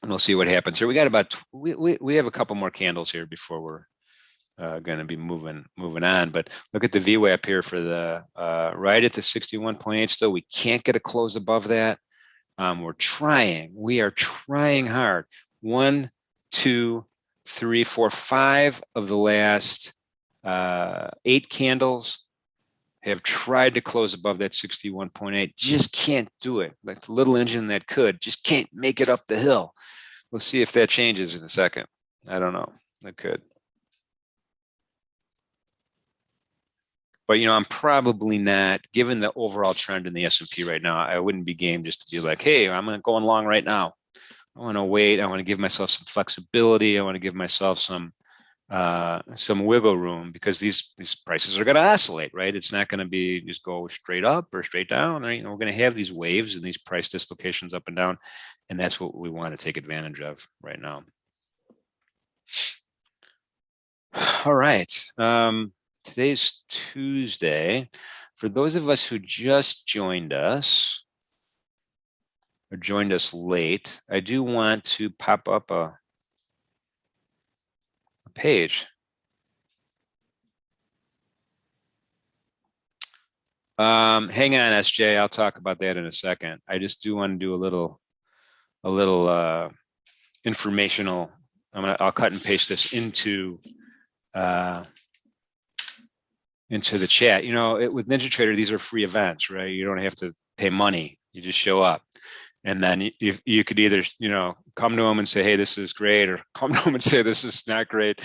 And we'll see what happens here. We got we have a couple more candles here before we're going to be moving on, but look at the VWAP here for right at the 61.8 still. We can't get a close above that. We are trying hard. 1, 2, 3, 4, 5 of the last 8 candles, have tried to close above that 61.8, just can't do it. Like the little engine that could, just can't make it up the hill. We'll see if that changes in a second. I don't know. It could. But, you know, I'm probably not, given the overall trend in the S&P right now, I wouldn't be game just to be like, hey, I'm going to go long right now. I want to wait. I want to give myself some flexibility. I want to give myself some wiggle room, because these prices are going to oscillate, right? It's not going to be just go straight up or straight down, right? You know, we're going to have these waves and these price dislocations up and down, and that's what we want to take advantage of right now. All right. Today's Tuesday. For those of us who just joined us or joined us late, I do want to pop up a page. Hang on, SJ. I'll talk about that in a second. I just do want to do a little informational. I'll cut and paste this into the chat. You know, with NinjaTrader, these are free events, right? You don't have to pay money. You just show up. And then you could either, you know, come to them and say, hey, this is great, or come to them and say, this is not great,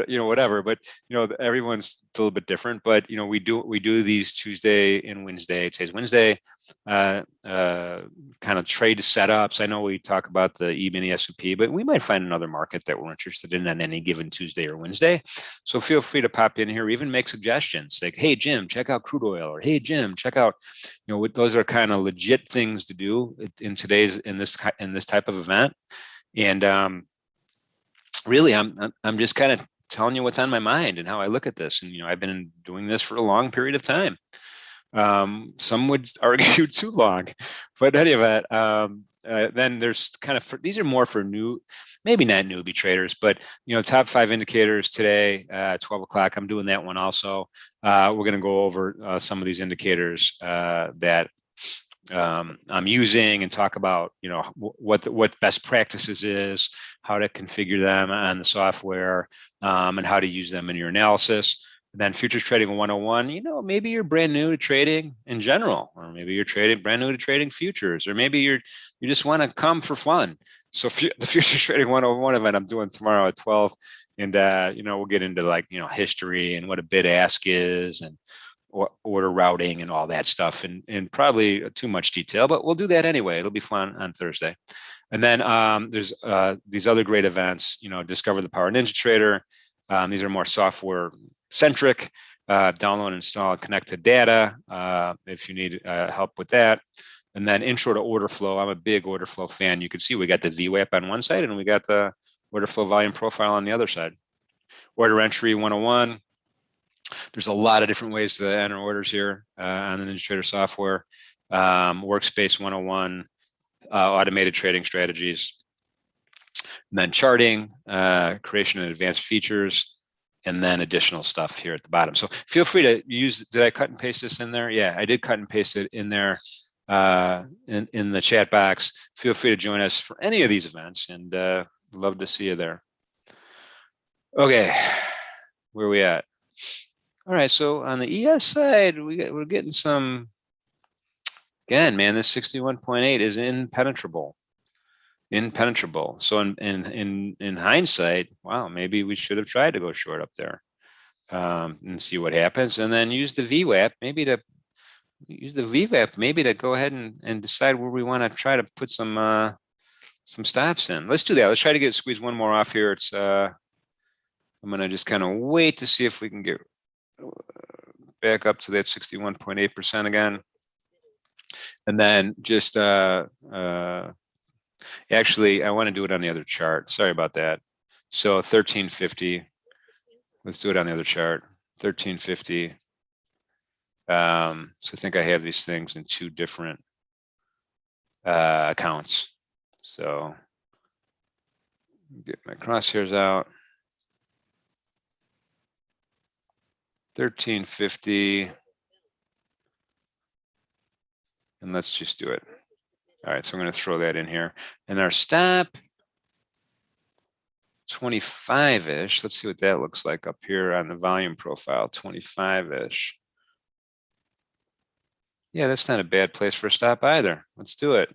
you know, whatever. But, you know, everyone's a little bit different. But, you know, we do these Tuesday and Wednesday. Today's Wednesday, kind of trade setups. I know we talk about the EB and the S&P, but we might find another market that we're interested in on any given Tuesday or Wednesday. So feel free to pop in here, even make suggestions like, hey, Jim, check out crude oil, or hey, Jim, check out, you know, those are kind of legit things to do in this type of event. And really, I'm just kind of telling you what's on my mind and how I look at this. And, you know, I've been doing this for a long period of time. Some would argue too long, but in any event, then there's kind of, these are more for new, maybe not newbie traders, but, you know, top 5 indicators today, 12 o'clock. I'm doing that one also. We're going to go over some of these indicators that I'm using, and talk about, you know, what best practices is, how to configure them on the software, and how to use them in your analysis. And then futures trading 101, you know, maybe you're brand new to trading in general, or maybe you're brand new to trading futures, or maybe you just want to come for fun. So the futures trading 101 event I'm doing tomorrow at 12, and you know, we'll get into, like, you know, history and what a bid ask is, and order routing and all that stuff, and probably too much detail, but we'll do that anyway. It'll be fun on Thursday. And then there's these other great events, you know, Discover the Power of NinjaTrader. These are more software centric. Download and install and connect to data if you need help with that. And then intro to order flow. I'm a big order flow fan. You can see we got the VWAP on one side, and we got the order flow volume profile on the other side. Order entry 101. There's a lot of different ways to enter orders here on the NinjaTrader software. Workspace 101, automated trading strategies, and then charting, creation and advanced features, and then additional stuff here at the bottom. So feel free to use, did I cut and paste this in there? Yeah, I did cut and paste it in there in the chat box. Feel free to join us for any of these events, and love to see you there. Okay, where are we at? All right, so on the ES side, we're getting some, again, man, this 61.8 is impenetrable. So in hindsight, wow, maybe we should have tried to go short up there and see what happens, and then use the VWAP maybe to go ahead and decide where we want to try to put some stops in. Let's do that. Let's try to squeeze one more off here. It's I'm gonna just kind of wait to see if we can get back up to that 61.8% again. And then just actually, I want to do it on the other chart. Sorry about that. So 1350. Let's do it on the other chart. 1350. So I think I have these things in 2 different accounts. So get my crosshairs out. 1350. And let's just do it. All right, so I'm going to throw that in here. And our stop, 25-ish. Let's see what that looks like up here on the volume profile, 25-ish. Yeah, that's not a bad place for a stop either. Let's do it.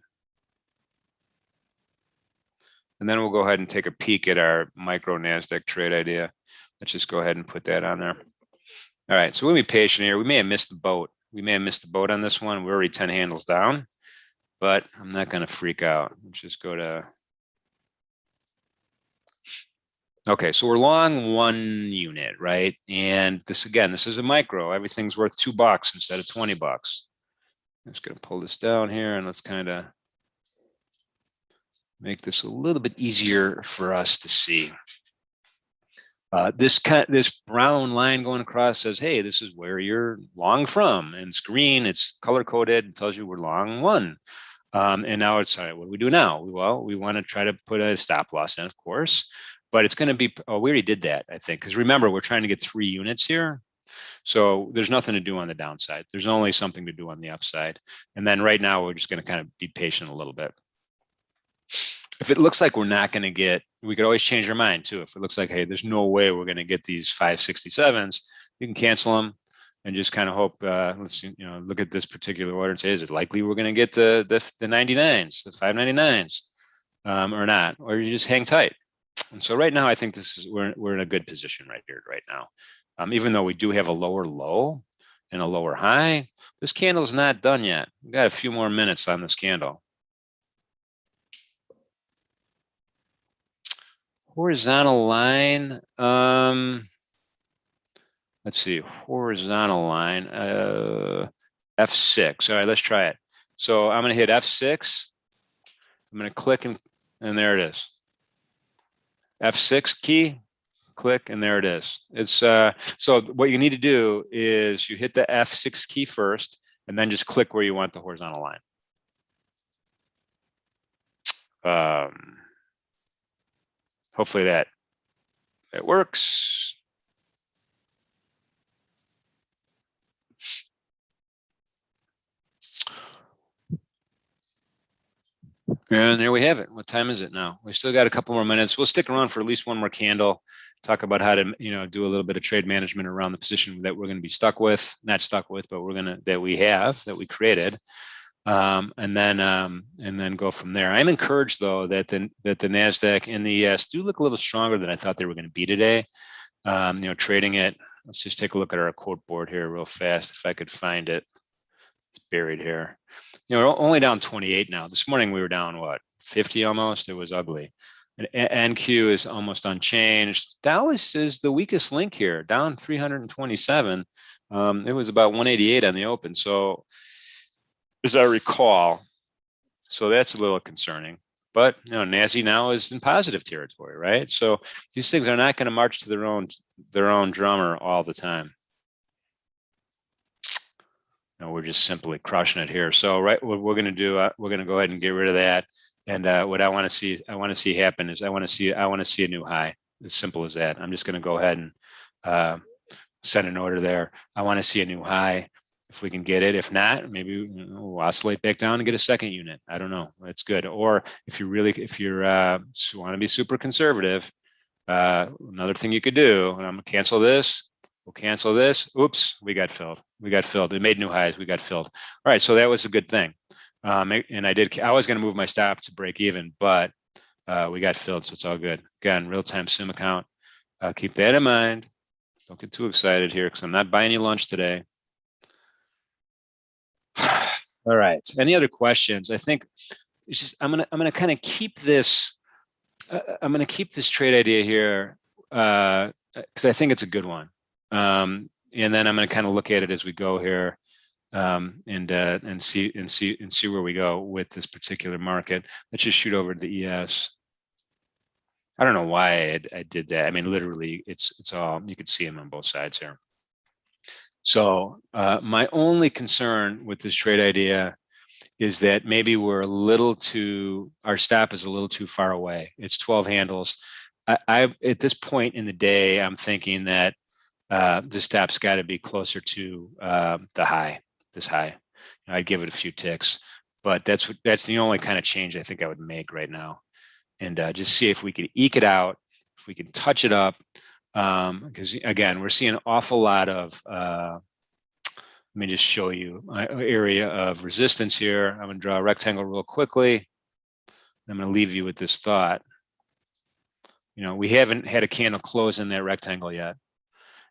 And then we'll go ahead and take a peek at our micro NASDAQ trade idea. Let's just go ahead and put that on there. All right, so we'll be patient here. We may have missed the boat. We may have missed the boat on this one. We're already 10 handles down, but I'm not going to freak out. Let's just go to. Okay, so we're long 1 unit, right? And this, again, this is a micro. Everything's worth $2 instead of $20. I'm just going to pull this down here and let's kind of make this a little bit easier for us to see. This brown line going across says, hey, this is where you're long from. And it's green, it's color coded, it tells you we're long 1. And now it's, all right, what do we do now? Well, we want to try to put a stop loss in, of course, but it's going to be, oh, we already did that, I think, because remember, we're trying to get 3 units here. So there's nothing to do on the downside. There's only something to do on the upside. And then right now, we're just going to kind of be patient a little bit. If it looks like we're not going to get, we could always change our mind too. If it looks like, hey, there's no way we're going to get these 567s, you can cancel them and just kind of hope, let's, look at this particular order and say, is it likely we're going to get the 99s, the 599s or not? Or you just hang tight. And so right now, I think this is, we're in a good position right here, right now. Even though we do have a lower low and a lower high, this candle is not done yet. We've got a few more minutes on this candle. Horizontal line, let's see, horizontal line, F6. All right, let's try it. So I'm going to hit F6. I'm going to click and there it is. F6 key, click, and there it is. It's so what you need to do is you hit the F6 key first, and then just click where you want the horizontal line. Hopefully that works. And there we have it. What time is it now? We still got a couple more minutes. We'll stick around for at least one more candle, talk about how to, do a little bit of trade management around the position that we're going to be stuck with, not stuck with, but that we created. And then go from there. I'm encouraged though that the NASDAQ and the ES do look a little stronger than I thought they were going to be today. Trading it. Let's just take a look at our quote board here real fast. If I could find it, it's buried here. We're only down 28 now. This morning we were down what, 50 almost. It was ugly. And NQ is almost unchanged. Dow is the weakest link here, down 327. It was about 188 on the open. So as I recall, so that's a little concerning. But NASI now is in positive territory, right? So these things are not going to march to their own drummer all the time. We're just simply crushing it here. So right, what we're going to do, we're going to go ahead and get rid of that. And what I want to see happen is I want to see a new high. As simple as that. I'm just going to go ahead and send an order there. I want to see a new high. If we can get it, if not, maybe we'll oscillate back down and get a second unit. I don't know. That's good. Or if you want to be super conservative, another thing you could do, and I'm gonna cancel this. We'll cancel this. Oops, we got filled. It made new highs. We got filled. All right, so that was a good thing. And I was going to move my stop to break even, but we got filled, so it's all good. Again, real-time sim account. Keep that in mind. Don't get too excited here because I'm not buying you lunch today. All right. Any other questions? I think it's just I'm gonna kind of keep this. I'm gonna keep this trade idea here because I think it's a good one. And then I'm gonna kind of look at it as we go here and see where we go with this particular market. Let's just shoot over to the ES. I don't know why I did that. I mean, literally, it's all you could see them on both sides here. So my only concern with this trade idea is that maybe our stop is a little too far away. It's 12 handles. At this point in the day, I'm thinking that the stop's got to be closer to this high. I'd give it a few ticks, but that's the only kind of change I think I would make right now. And just see if we could eke it out if we can touch it up, because again, we're seeing an awful lot of, let me just show you my area of resistance here. I'm going to draw a rectangle real quickly. I'm going to leave you with this thought. You know, we haven't had a candle close in that rectangle yet.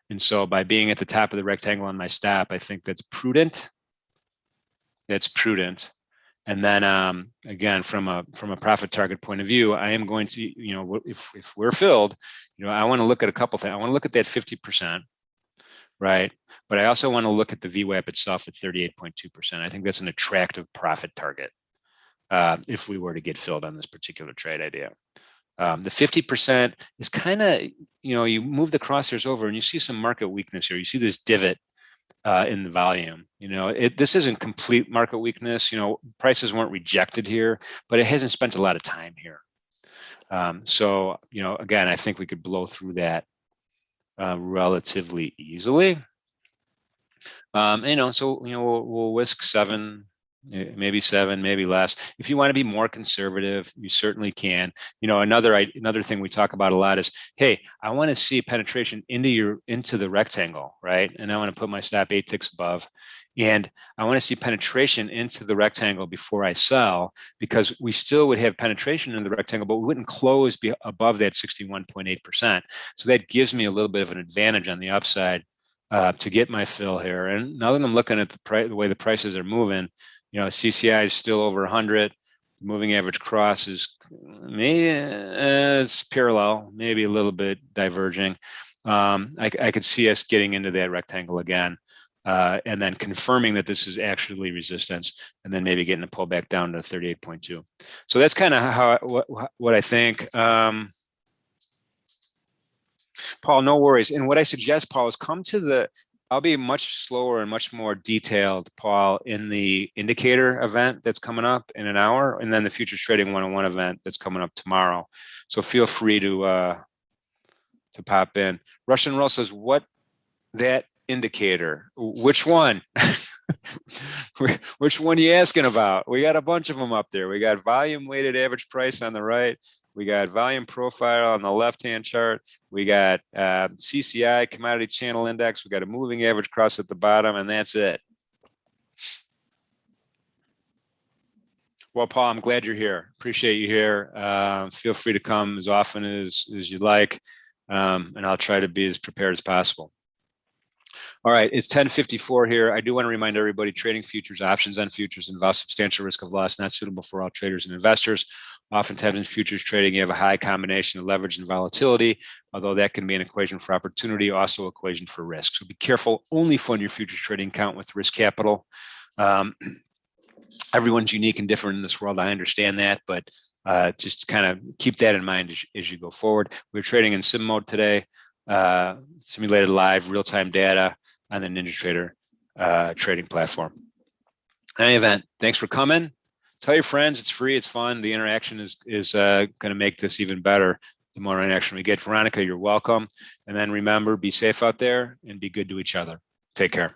And so by being at the top of the rectangle on my stop, I think that's prudent. That's prudent. And then again, from a profit target point of view, I am going to, you know, if we're filled, you know, I want to look at a couple things. I want to look at that 50%, right? But I also want to look at the VWAP itself at 38.2%. I think that's an attractive profit target if we were to get filled on this particular trade idea. The 50% is kind of, you know, you move the crosshairs over and you see some market weakness here. You see this divot in the volume. You know, this isn't complete market weakness. You know, prices weren't rejected here, but it hasn't spent a lot of time here. So, you know, again, I think we could blow through that relatively easily. You know, so, you know, we'll whisk 7, maybe 7, maybe less. If you want to be more conservative, you certainly can. You know, another thing we talk about a lot is, hey, I want to see penetration into the rectangle, right? And I want to put my stop 8 ticks above, and I want to see penetration into the rectangle before I sell, because we still would have penetration in the rectangle, but we wouldn't close above that 61.8%. So that gives me a little bit of an advantage on the upside to get my fill here. And now that I'm looking at the way the prices are moving, you know, CCI is still over 100. Moving average cross is maybe it's parallel, maybe a little bit diverging. I could see us getting into that rectangle again, and then confirming that this is actually resistance, and then maybe getting a pullback down to 38.2. So that's kind of how what I think. Paul, no worries. And what I suggest, Paul, is come to the, I'll be much slower and much more detailed, Paul, in the indicator event that's coming up in an hour, and then the Futures Trading 101 event that's coming up tomorrow. So feel free to pop in. Russian Roll says, what that indicator? Which one? Which one are you asking about? We got a bunch of them up there. We got volume weighted average price on the right. We got volume profile on the left-hand chart. We got CCI, commodity channel index. We got a moving average cross at the bottom, and that's it. Well, Paul, I'm glad you're here. Appreciate you here. Feel free to come as often as you'd like, and I'll try to be as prepared as possible. All right, it's 10:54 here. I do want to remind everybody, trading futures, options on futures involves substantial risk of loss, not suitable for all traders and investors. Oftentimes in futures trading, you have a high combination of leverage and volatility, although that can be an equation for opportunity, also an equation for risk. So be careful, only fund your futures trading account with risk capital. Everyone's unique and different in this world, I understand that, but just kind of keep that in mind as you go forward. We're trading in sim mode today, simulated live real-time data on the NinjaTrader trading platform. In any event, thanks for coming. Tell your friends, it's free, it's fun. The interaction is going to make this even better the more interaction we get. Veronica, you're welcome. And then remember, be safe out there and be good to each other. Take care.